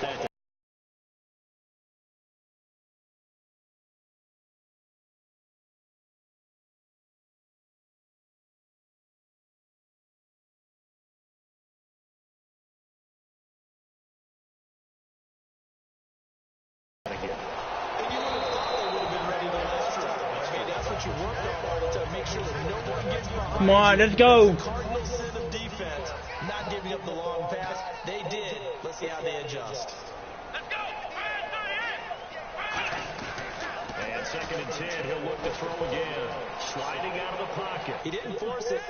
want that to Come on, let's go. Cardinal sin of defense, not giving up the long pass. They did. Let's see how they adjust. Let's go. And 2nd and 10, he'll look to throw again. Sliding out of the pocket. He didn't force it.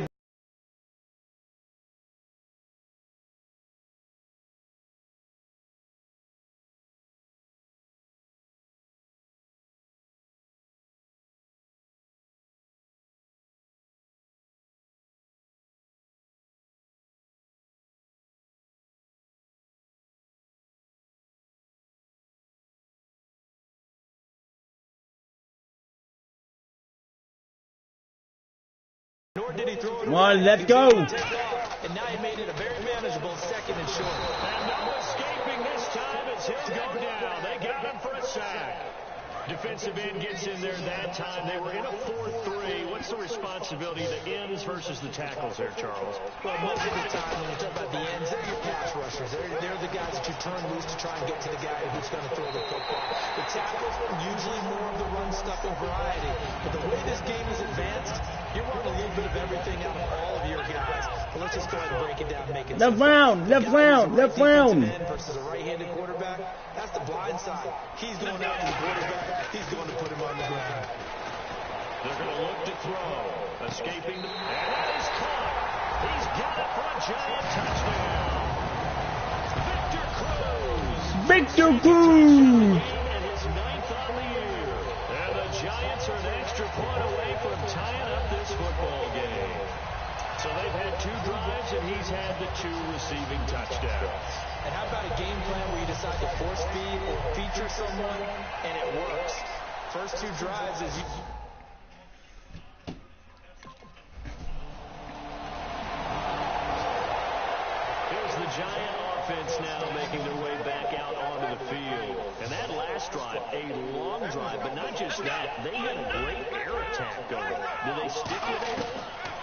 Nor did he throw it Come on, away. let's go. And now he made it a very manageable 2nd and short. And no escaping this time as he'll go down. They got him for a sack. Defensive end gets in there that time. They were in a 4-3. What's the responsibility of the ends versus the tackles there, Charles? Well, most of the time when you talk about the ends, they're your pass rushers. They're the guys that you turn loose to try and get to the guy who's going to throw the football. The tackles, usually more of the run-stuffing variety. But the way this game is advanced, you're running a little bit of everything out of all of your guys. But let's just go ahead and break it down and make it Left simple. round, left round, left round. Versus a right-handed quarterback, that's the blind side. He's going out to the quarterback. He's going to put him on the ground. They're going to look to throw. Escaping the... And he's caught. He's got it for a giant touchdown. Victor Cruz. Victor Cruz. And his 9th on the year. And the Giants are an extra point away from tying up this football game. So they've had 2 drives, and he's had the 2 receiving touchdowns. And how about a game plan where you decide to force feed or feature someone, and it works? First 2 drives is you... Here's the Giant offense now making their way back out onto the field. And that last drive, a long drive, but not just that. They had a great air attack going. Do they stick with it?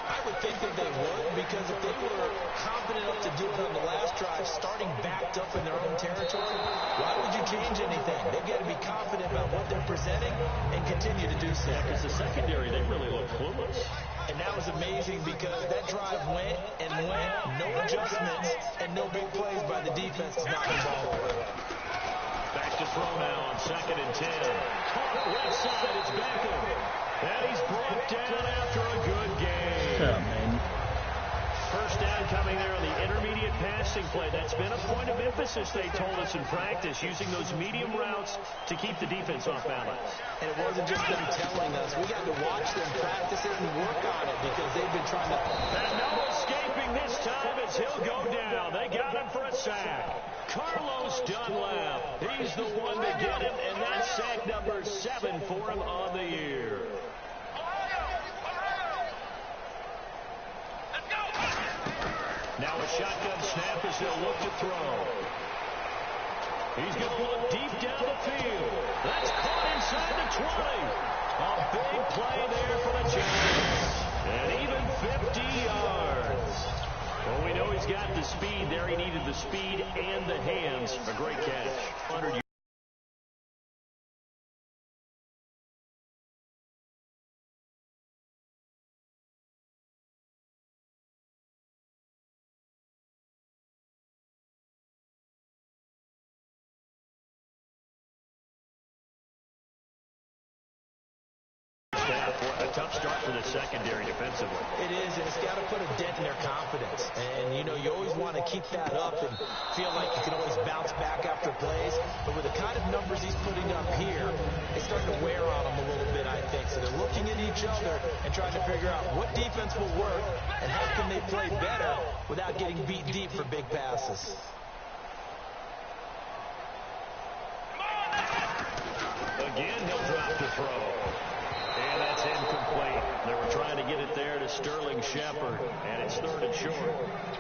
I would think that they would, because if they were confident enough to do it on the last drive, starting backed up in their own territory, why would you change anything? They've got to be confident about what they're presenting and continue to do so. Because the secondary, they really look clueless. And that was amazing because that drive went and went, no adjustments, and no big plays by the defense to knock the ball away. Back to throw now on 2nd and 10. Caught right side, it's Beckham. And he's brought down after a good game. Shut up, man. First down coming there on the intermediate passing play. That's been a point of emphasis, they told us in practice, using those medium routes to keep the defense off balance. And it wasn't just them telling us. We got to watch them practice it and work on it because they've been trying to... And no escaping this time as he'll go down. They got him for a sack. Carlos Dunlap. He's the one to get him, and that's sack number 7 for him on the year. Now a shotgun snap as they'll look to throw. He's going to look deep down the field. That's caught inside the 20. A big play there for the Giants. And even 50 yards. Well, we know he's got the speed there. He needed the speed and the hands. A great catch. 100 yards. A tough start for the secondary defensively. It is, and it's got to put a dent in their confidence. And, you know, you always want to keep that up and feel like you can always bounce back after plays. But with the kind of numbers he's putting up here, it's starting to wear on them a little bit, I think. So they're looking at each other and trying to figure out what defense will work and how can they play better without getting beat deep for big passes. Again, he'll drop the throw. And that's incomplete. They were trying to get it there to Sterling Shepard, and it's 3rd and short.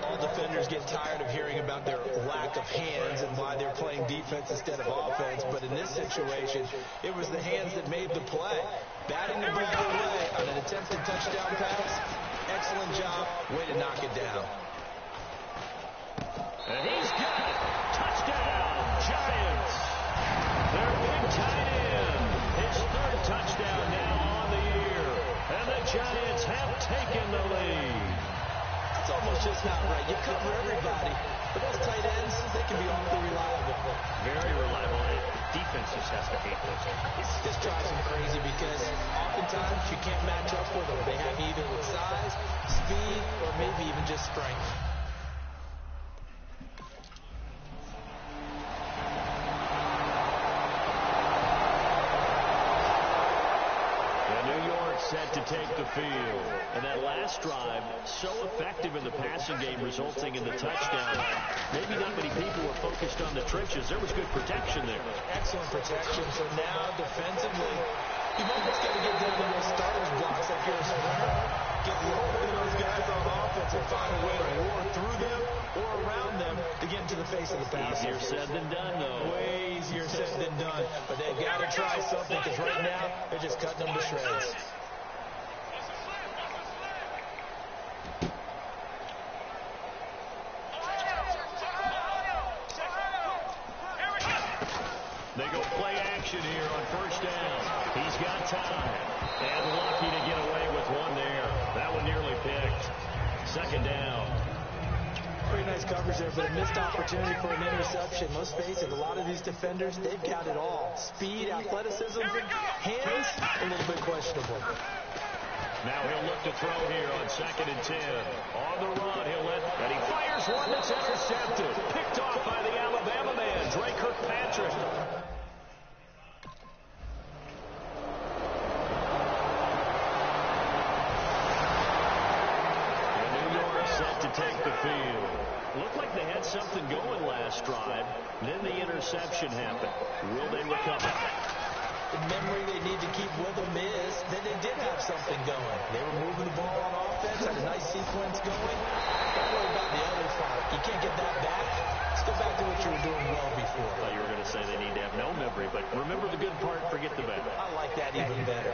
All defenders get tired of hearing about their lack of hands and why they're playing defense. defense instead of offense, but in this situation, it was the hands that made the play. Batting the ball away on an attempted touchdown pass. Excellent job. Way to knock it down. And he's got it. Touchdown, Giants. Their big tight end. His third touchdown now on the year. And the Giants have taken the lead. It's almost just not right. You cover everybody, but those tight ends, they can be awfully reliable. Very reliable. Defense just has to hate those guys. This drives them crazy because oftentimes you can't match up with them. They have either with size, speed, or maybe even just strength. Set to take the field. And that last drive, so effective in the passing game, resulting in the touchdown. Maybe not many people were focused on the trenches. There was good protection there. Excellent protection. So now, defensively, you've almost got to get down to those starters blocks like you're a sprinter. Get lower than those guys on offense and find a way to roar through them or around them to get into the face of the pass. Easier said than done, though. Way easier said than done. But they've got to try something because right now, they're just cutting them to shreds. They go play action here on first down. He's got time. And lucky to get away with one there. That one nearly picked. Second down. Pretty nice coverage there, but a missed opportunity for an interception. Let's face it, a lot of these defenders, they've got it all. Speed, athleticism, hands, a little bit questionable. Now he'll look to throw here on 2nd and 10. On the run, and he fires one that's intercepted. Picked off by the Alabama man, Drake Kirkpatrick. And New York set to take the field. Looked like they had something going last drive. Then the interception happened. Will they recover? The memory they need to keep with them is that they did have something going. They were moving the ball on offense, had a nice sequence going. Don't worry about the other part. You can't get that back. Let's go back to what you were doing well before. I thought you were going to say they need to have no memory, but remember the good part, forget the bad. I like that even better.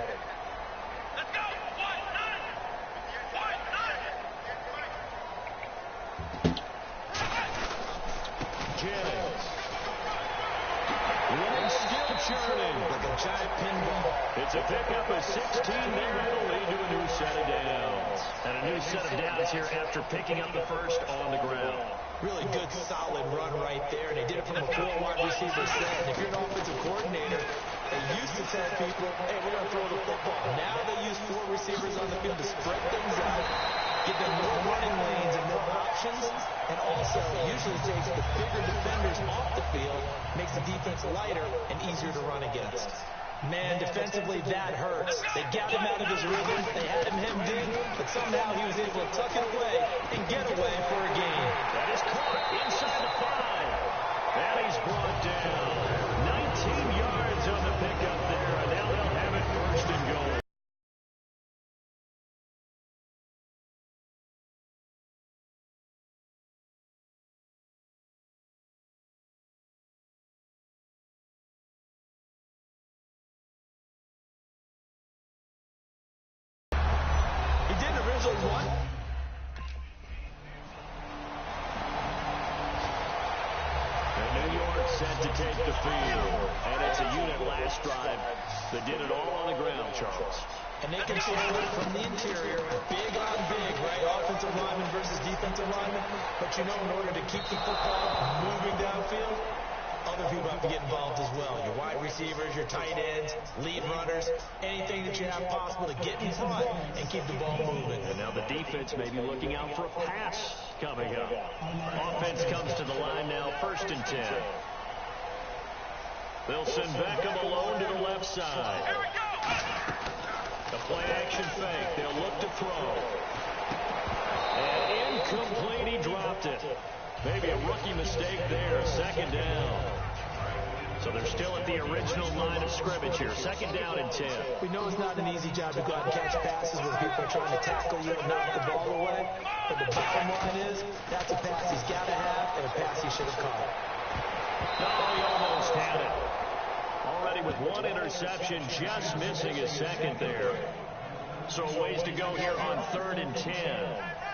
Let's go! Jennings. One still churning. Like a giant pinball. It's a pickup of 16 there. It'll lead to a new set of downs. And a new set of downs here after picking up the first on the ground. Really good, solid run right there. And they did it from a 4-wide receiver set. And if you're an offensive coordinator, they used to tell people, hey, we're going to throw the football. Now they use 4 receivers on the field to spread things out, give them more running lanes and more options. And also, it usually takes the bigger defenders off the field, makes the defense lighter and easier to run against. Man, defensively, that hurts. They got him out of his rhythm. They had him hemmed in, but somehow he was able to tuck it away and get away for a gain. That is caught inside the 5. And he's brought down. 19 yards on the pickup there, and now they'll have it first and goal. What? And New York set to take the field. And it's a unit last drive that did it all on the ground, Charles. And they control it from the interior. Big on big, right? Offensive lineman versus defensive lineman. But you know, in order to keep the football moving downfield, other people have to get involved as well. Your wide receivers, your tight ends, lead runners, anything that you have possible to get in front and keep the ball moving. And now the defense may be looking out for a pass coming up. Offense comes to the line now, 1st and 10. They'll send Beckham alone to the left side. The play action fake. They'll look to throw. And incomplete. He dropped it. Maybe a rookie mistake there. 2nd down. So they're still at the original line of scrimmage here. 2nd down and 10. We know it's not an easy job to go out and catch passes when people are trying to tackle you and knock the ball away. But the bottom line is, that's a pass he's got to have and a pass he should have caught. Oh, he almost had it. Already with one interception, just missing his second there. So a ways to go here on 3rd and 10.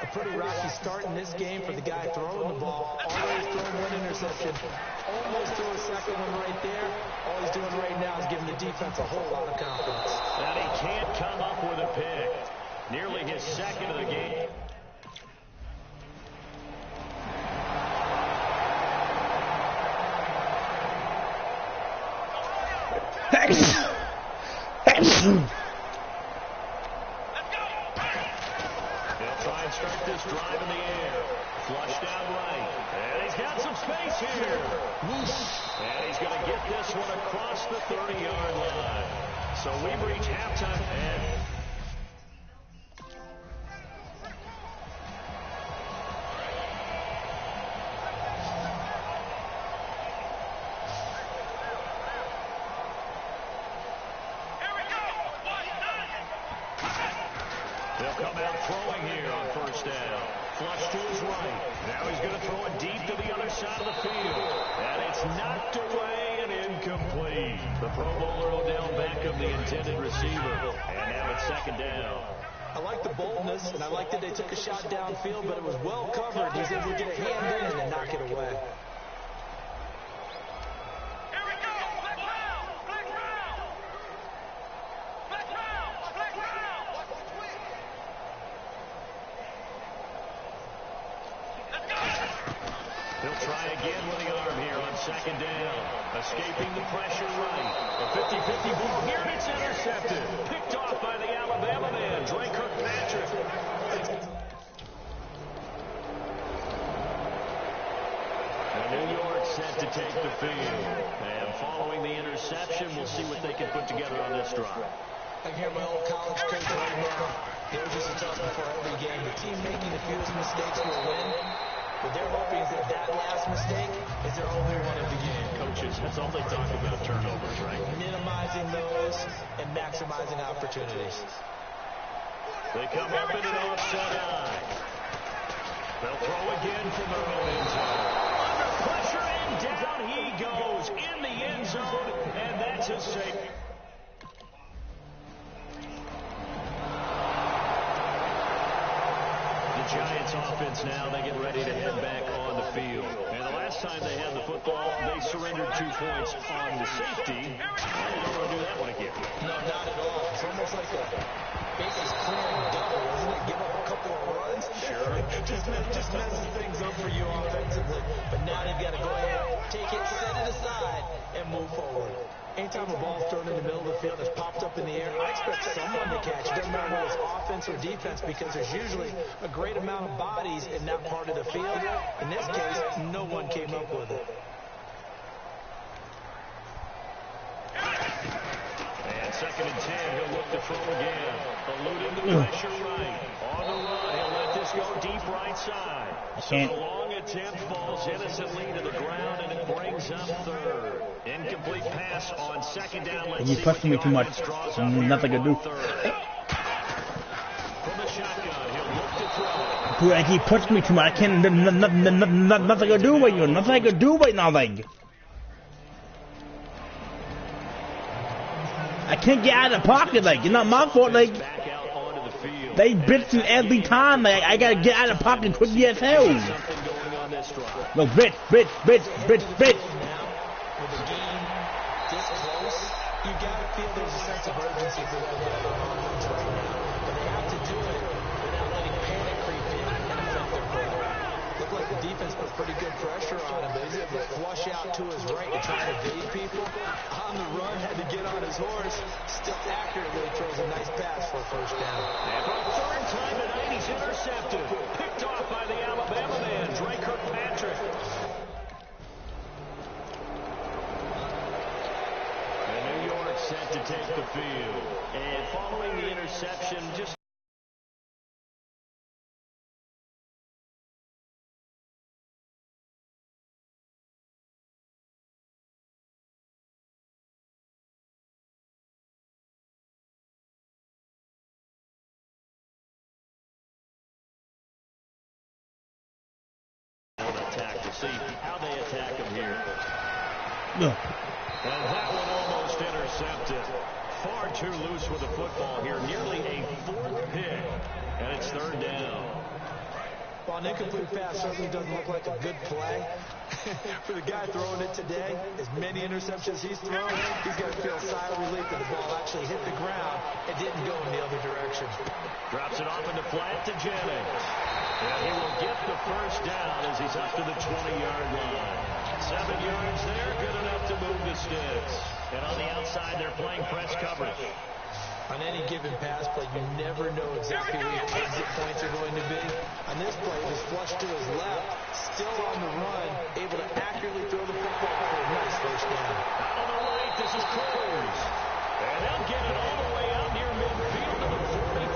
A pretty rocky start in this game for the guy throwing the ball. Always throwing one interception. Almost threw a second one right there. All he's doing right now is giving the defense a whole lot of confidence. And he can't come up with a pick. Nearly his second of the game. Try and start this drive in the air. Flushed out right. And he's got some space here. And he's going to get this one across the 30-yard line. So we've reached halftime. And they'll come out throwing here on 1st down. Flush to his right. Now he's going to throw it deep to the other side of the field. And it's knocked away and incomplete. The Pro Bowler Odell Beckham, the intended receiver. And now it's 2nd down. I like the boldness, and I like that they took a shot downfield, but it was well covered. He's able to get a hand in and knock it away. He'll try again with the arm here on 2nd down. Escaping the pressure right. A 50-50 ball here, and it's intercepted. Picked off by the Alabama man, Drake Kirkpatrick. And New York set to take the field. And following the interception, we'll see what they can put together on this drive. I can hear my old college coach right now. There's just a tough before every game. The team making the fewest mistakes will win. But they're hoping that last mistake is their only one of the game. Coaches, that's all they talk about, turnovers, right? Minimizing those and maximizing opportunities. They come up in an offset eye. They'll throw again from their own end zone. Under pressure and down he goes in the end zone, and that's a safe. Giants offense now, they get ready to head back on the field. And the last time they had the football, they surrendered 2 points on the safety. Well, they don't want to do that one again. No, not at all. It's almost like a bases clearing double, isn't it? Give up a couple of runs. Sure. just messes things up for you offensively. But now they've got to go ahead, take it, set it aside, and move forward. Anytime a ball's thrown in the middle of the field that's popped up in the air, I expect someone to catch it. Doesn't matter whether it's offense or defense, because there's usually a great amount of bodies in that part of the field. In this case, no one came up with it. And 2nd and 10, he'll look to throw again. Eluding the pressure right. On the run, he'll let this go deep right side. So the long attempt falls innocently to the ground, and it brings up 3rd. Incomplete pass on 2nd down. He's pushing me too much. Nothing I can do. From the shotgun, he'll look to throw. He pushed me too much. I can't. Nothing I can do with you. Nothing I can do with nothing. I can't get out of the pocket. Like, it's not my fault. Like, they blitzing every time. Like, I gotta get out of the pocket quickly as hell. No, bitch. With the game this close, you got to feel there's a sense of urgency for them to have their offense right now. But they have to do it without letting panic creep in and affect their play. Looked like the defense put pretty good pressure on him, but he's able to flush out to his right to try and evade people. On the run, had to get on his horse. Still accurately throws a nice pass for a 1st down. And for the 3rd time tonight, he's intercepted. Picked off by the Alabama man, Drake Kirkpatrick. Set to take the field. And following the interception, just attack to see how they attack him here. And that one almost intercepted. Far too loose with the football here. Nearly a 4th pick. And it's 3rd down. Well, an incomplete pass certainly doesn't look like a good play. For the guy throwing it today, as many interceptions he's thrown, he's got to feel a sigh of relief that the ball actually hit the ground and didn't go in the other direction. Drops it off into flat to Jennings. And he will get the 1st down as he's up to the 20-yard line. 7 yards there, good enough to move the sticks. And on the outside, they're playing press coverage. On any given pass play, you never know exactly where your exit points are going to be. On this play, it was flushed to his left, still on the run, able to accurately throw the football for a nice 1st down. Out on the right, this is Cruz. And they'll get it all the way out near midfield to the 45.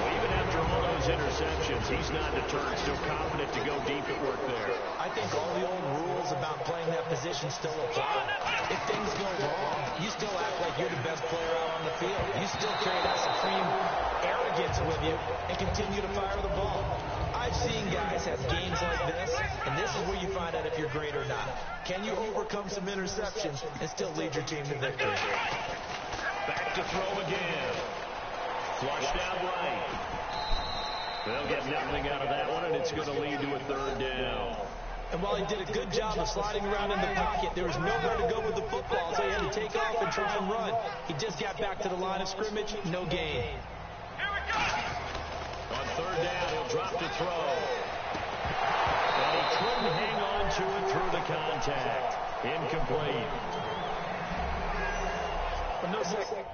Well, even after all those interceptions, he's not deterred, still confident to go deep at work there. I think all the old rules about playing that position still apply. If things go wrong, you still act like you're the best player out on the field. You still carry that supreme arrogance with you and continue to fire the ball. I've seen guys have games like this, and this is where you find out if you're great or not. Can you overcome some interceptions and still lead your team to victory? Back to throw again. Flushed out right. They'll get nothing out of that one, and it's going to lead to a 3rd down. And while he did a good job of sliding around in the pocket, there was nowhere to go with the football, so he had to take off and try and run. He just got back to the line of scrimmage, no gain. On 3rd down, he'll drop to throw. And he couldn't hang on to it through the contact. Incomplete. But no second.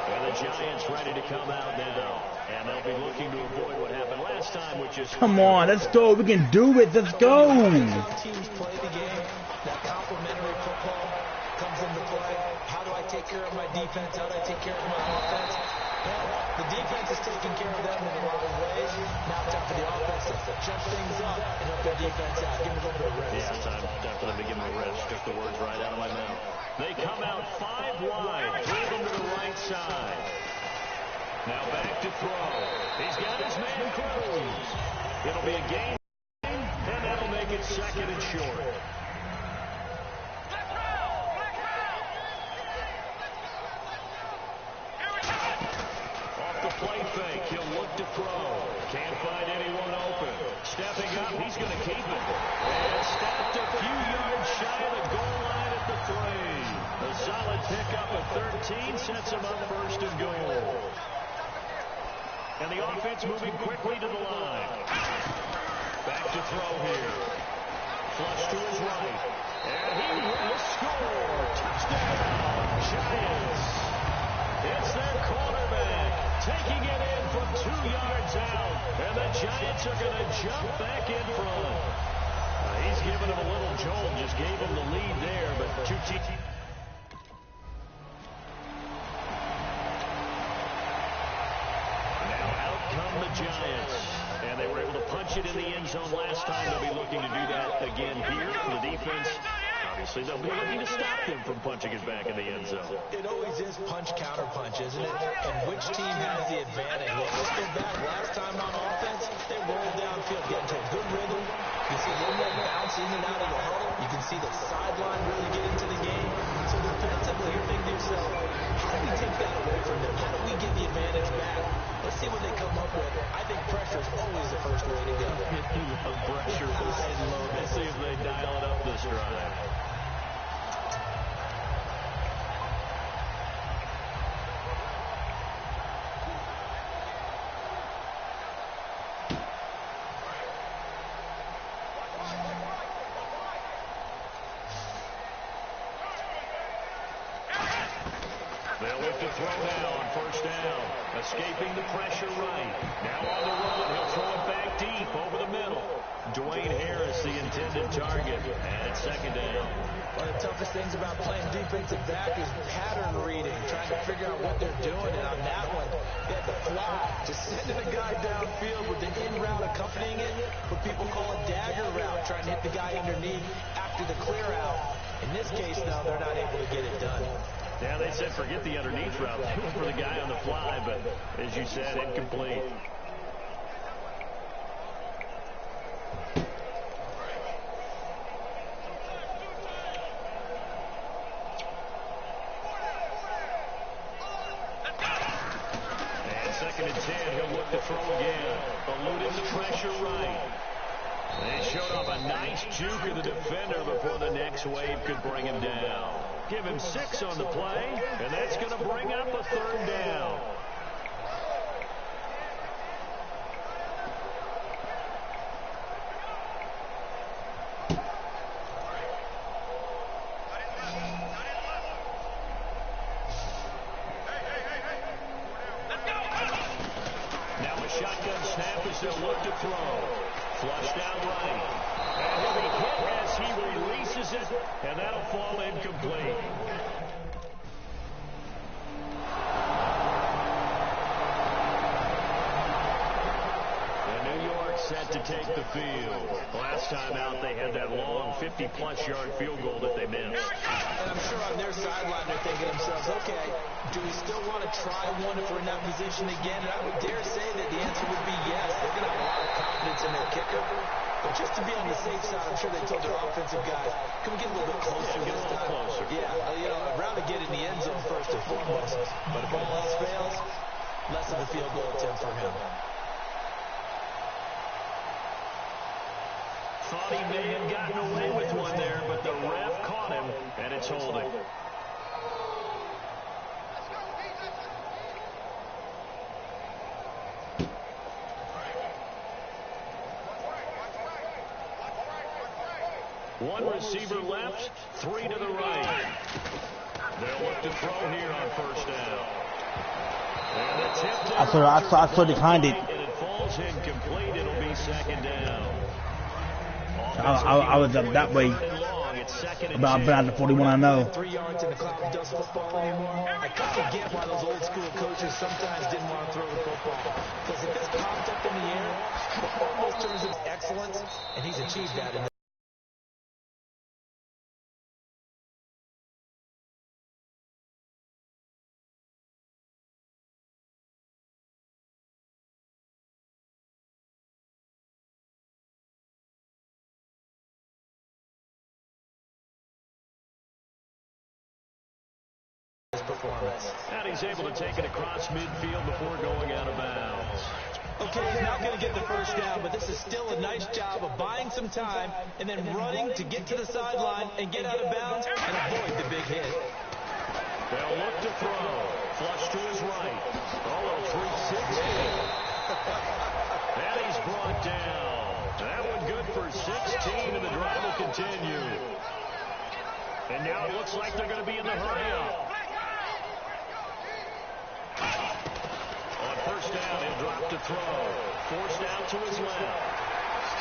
And the Giants ready to come out now. And they'll be looking to avoid what happened last time, which is... Come on, let's go. We can do it. Let's go. Teams play the game. That complementary football comes into play. How do I take care of my defense? How do I take care of my offense? Well, the defense is taking care of them in a lot of ways. Now it's time for the offense to jump things up and help their defense out. Give them a little bit of rest. Yeah, time for them to give them a rest. Took the words right out of my mouth. They come out 5 wide. Throw them to the right side. Now back to throw. He's got his man Cruz. It'll be a gain, and that'll make it 2nd and short. Off the play fake, he'll look to throw. Can't find anyone open. Stepping up, he's going to keep it. And stopped a few yards shy of the goal line at the 3. A solid pickup of 13 sets him up 1st and goal. And the offense moving quickly to the line. Back to throw here. Flush to his right. And he will score. Touchdown, Giants. It's their quarterback taking it in from 2 yards out. And the Giants are going to jump back in front. He's giving him a little jolt. Just gave him the lead there, but two teams. Come the Giants, and they were able to punch it in the end zone last time. They'll be looking to do that again here for the defense. Obviously, they'll be looking to stop them from punching it back in the end zone. It always is punch-counter-punch, isn't it? And which team has the advantage? Well, let's go back. Last time on offense, they rolled downfield, get into a good rhythm. You see a little more bounce in and out of the huddle. You can see the sideline really get into the game. So defensively, you're thinking to yourself, how do we take that away from them? How do we get the advantage back? Let's see what they come up with. I think pressure is always the first way to go. Pressure high and low. Let's see if they dial it up this drive. They'll look to throw now on 1st down. Escaping the pressure right. Now on the run. He'll throw it back deep over the middle. Dwayne Harris, the intended target. And it's 2nd down. One of the toughest things about playing defensive back is pattern reading, trying to figure out what they're doing. And on that one, they had the fly, just sending a guy downfield with the in route accompanying it, what people call a dagger route, trying to hit the guy underneath after the clear out. In this case, though, they're not able to get it done. Yeah, they said forget the underneath route. They went for the guy on the fly, but as you said, incomplete. throw again. Eluding the pressure right. They showed off a nice juke of the defender before the next wave could bring him down. Give him 6 on the play, and that's going to bring up a 3rd down. Now a shotgun snap as they'll look to throw. Flushed out right. And he'll be hit as he releases it, and that'll fall incomplete. And New York set to take the field. Last time out, they had that long 50-plus yard field goal that they missed. And I'm sure on their sideline they're thinking to themselves, okay, do we still want to try one if we're in that position again? And I would dare say that the answer would be yes. They're going to have a lot of confidence in their kicker. But just to be on the safe side, I'm sure they told their offensive guys, can we get a little bit closer Get a little closer. Yeah, I'd rather get in the end zone first and foremost. But if all else fails, less of a field goal attempt for him. Thought he may have gotten away with one there, but the ref caught him, and it's holding. One receiver left, 3 to the right. They'll look to throw here on 1st down. And the tip there I saw declined it. and it falls incomplete. It'll be 2nd down. I was up that way. But I've been out to 41, I know. 3 yards in the cloud of dust football anymore. I kind of get why those old school coaches sometimes didn't want to throw the football. Because if it's popped up in the air, it almost turns into excellence, and he's achieved that in the performance. And he's able to take it across midfield before going out of bounds. Okay, he's not going to get the 1st down, but this is still a nice job of buying some time and then running to get to the sideline and get out of bounds and avoid the big hit. They'll look to throw. Flush to his right. Oh, 360. And he's brought down. That one good for 16, and the drive will continue. And now it looks like they're going to be in the hurry-up. On 1st down, he'll drop to throw. Forced out to his left.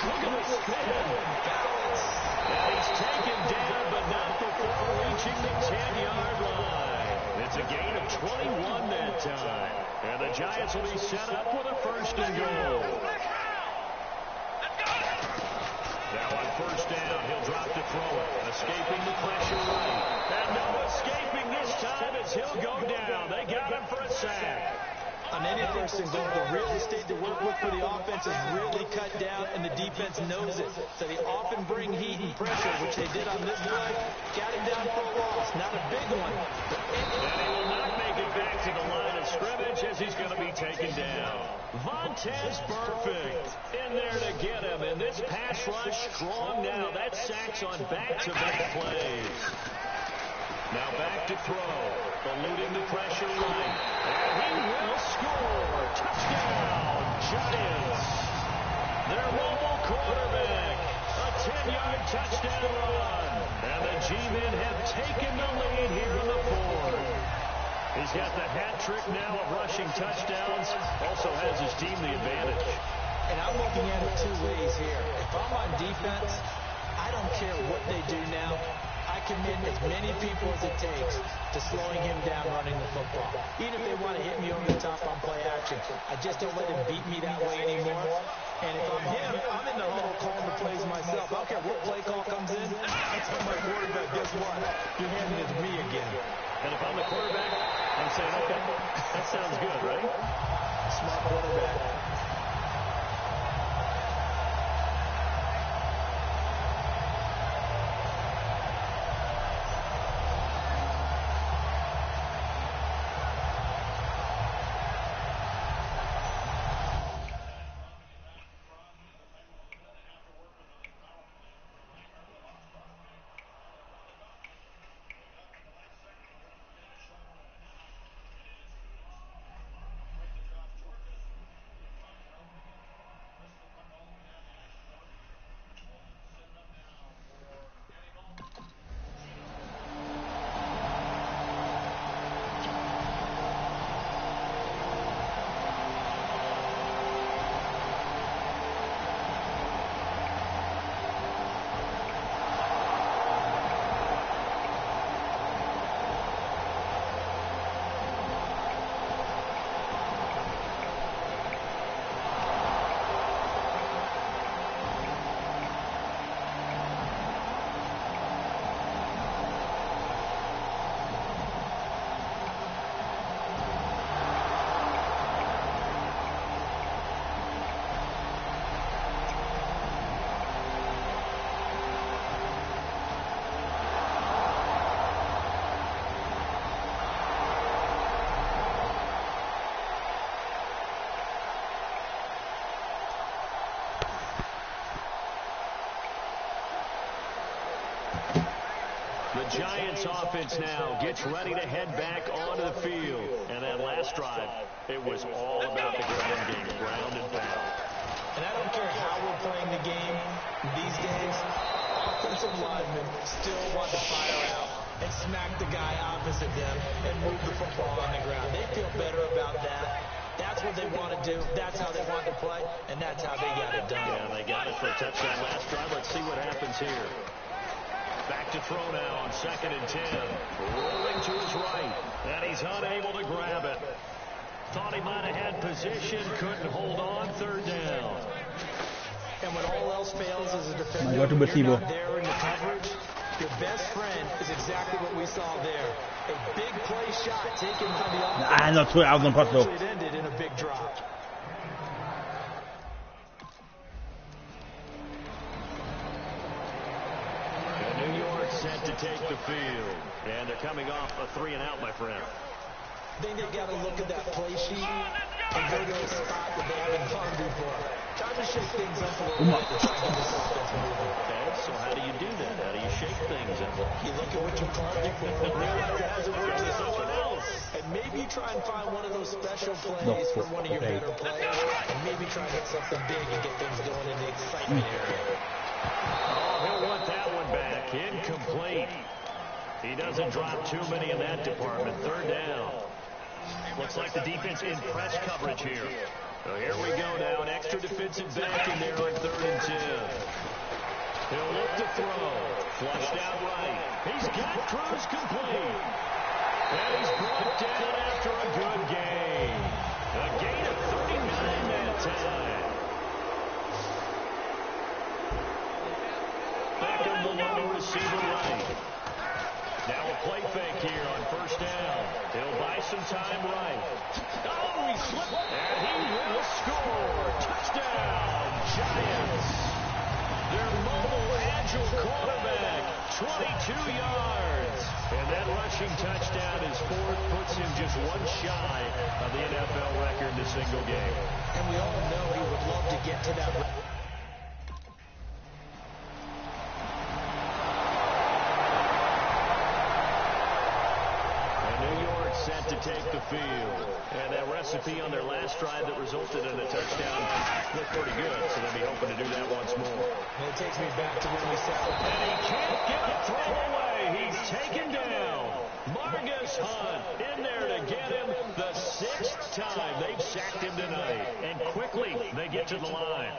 Look at the spin. Balance. And he's taken down, but not before reaching the 10-yard line. It's a gain of 21 that time. And the Giants will be set up with a 1st and goal. Now on 1st down, he'll drop to throw it. Escaping the pressure right. And no escaping this time as he'll go down. They got him for a sack. On any 1st and goal, the real estate to work with for the offense is really cut down, and the defense knows it. So they often bring heat and pressure, which they did on this play. Got him down for a loss. Not a big one. And he will not make it back to the line of scrimmage as he's going to be taken down. Vontez Perfect in there to get him. And this pass rush strong now. That's sacks on back-to-back plays. Now back to throw. Eluding the pressure right. And he will score. Touchdown, Giants. Their mobile quarterback. A 10-yard touchdown run. And the G-men have taken the lead here in the 4th. He's got the hat trick now of rushing touchdowns. Also has his team the advantage. And I'm looking at it 2 ways here. If I'm on defense, I don't care what they do now. I commit as many people as it takes to slowing him down running the football. Even if they want to hit me over the top on play action, I just don't let him beat me that way anymore. And if I'm him, I'm in the huddle calling the plays myself. I don't care what play call comes in. I tell my quarterback, guess what? You're handing it to me again. And if I'm the quarterback, I'm saying, okay, that sounds good, right? Smart quarterback. Giants offense now gets ready to head back onto the field. And that last drive, it was all about the ground game, ground and pound. And I don't care how we're playing the game these days, offensive linemen still want to fire out and smack the guy opposite them and move the football on the ground. They feel better about that. That's what they want to do. That's how they want to play, and that's how they got it done. Yeah, they got it for a touchdown last drive. Let's see what happens here. Back to throw now on 2nd and 10. Rolling to his right, and he's unable to grab it. Thought he might have had position, couldn't hold on, 3rd down. And when all else fails as a defender, You're not there in the coverage, your best friend is exactly what we saw there. A big play shot taken from the offense. No, I was on putt though. It ended in a big drop. And New York set to take the field. And they're coming off a 3-and-out, my friend. I think they've got to look at that play sheet and go to a spot that they haven't gone before. Time to shake things up a little bit to try to get this offense moving. Okay, so how do you do that? How do you shake things up? You look at what you called it for, realize it hasn't worked for someone else, and maybe you try and find one of those special plays for one of your better players, and maybe try and get something big and get things going in the excitement area. Oh, he'll want that one back. Incomplete. He doesn't drop too many in that department. 3rd down. Looks like the defense in press coverage here. So here we go now. An extra defensive back in there on 3rd and 10. He'll look to throw. Flushed out right. He's got Cruz complete. And he's brought down after a good gain. A gain of 39 that time. Beckham, the lone receiver right. Now a play fake here on 1st down. He'll buy some time right. Oh, he slipped. And he will score. Touchdown, Giants. Their mobile, agile quarterback, 22 yards. And that rushing touchdown is 4th, puts him just one shy of the NFL record in a single game. And we all know he would love to get to that. Set to take the field. And that recipe on their last drive that resulted in a touchdown looked pretty good, so they'll be hoping to do that once more. And it takes me back to when we said, and he can't get a throw away. He's taken down. Margus Hunt in there to get him the 6th time they've sacked him tonight. And quickly they get to the line.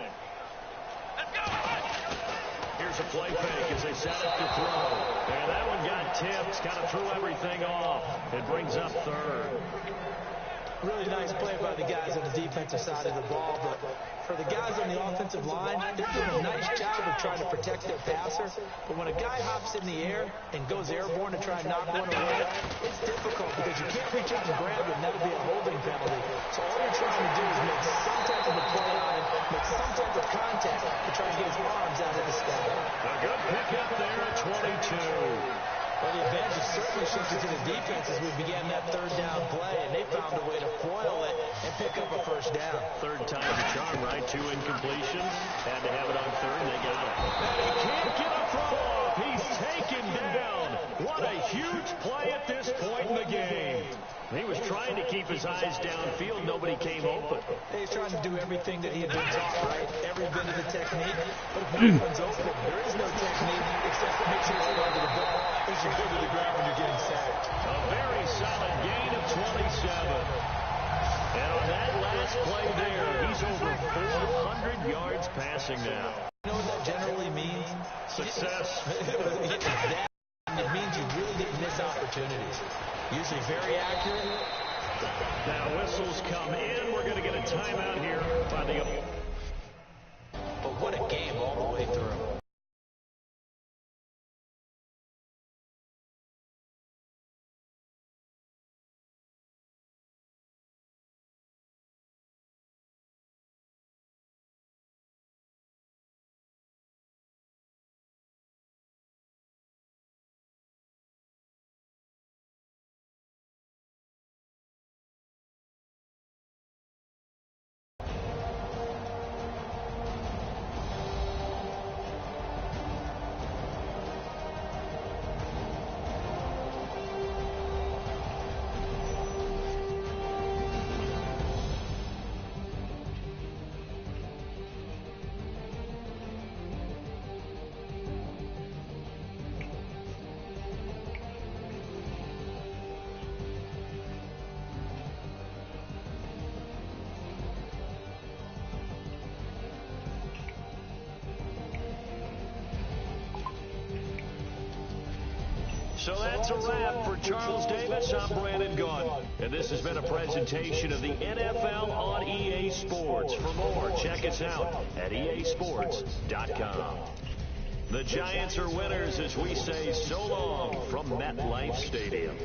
Here's a play fake as they set up to throw. And that one got tipped, kind of threw everything off. It brings up 3rd. Really nice play by the guys on the defensive side of the ball, but for the guys on the offensive line, they're doing a nice job of trying to protect their passer. But when a guy hops in the air and goes airborne to try and knock one away, it's difficult because you can't reach out and grab it, and that'll be a holding penalty. So all you're trying to do is make some type of a play on it, make some type of contact to try and get his arms out of the sky. A good pickup there at 22. Well, the advantage is certainly shifted to the defense as we began that 3rd down play, and they found a way to foil it and pick up a 1st down. 3rd time's a charm, right? 2 incompletions. Had to have it on 3rd, and they got it. And he can't get a throw off. He's taken down. What a huge play at this point in the game. He was trying to keep his eyes downfield. Nobody came open. He's trying to do everything that he had been taught, right? Every bit of the technique. But if no one's open, there is no technique except to make sure you hold the ball as you go to the ground when you're getting sacked. A very solid gain of 27. And on that last play there, he's over 400 yards passing now. You know what that generally means? Success. It means you really didn't miss opportunities. Usually very accurate. Now whistles come in. We're going to get a timeout here by the... But what a game all the way through. So that's a wrap for Charles Davis. I'm Brandon Gaudin. And this has been a presentation of the NFL on EA Sports. For more, check us out at easports.com. The Giants are winners as we say so long from MetLife Stadium.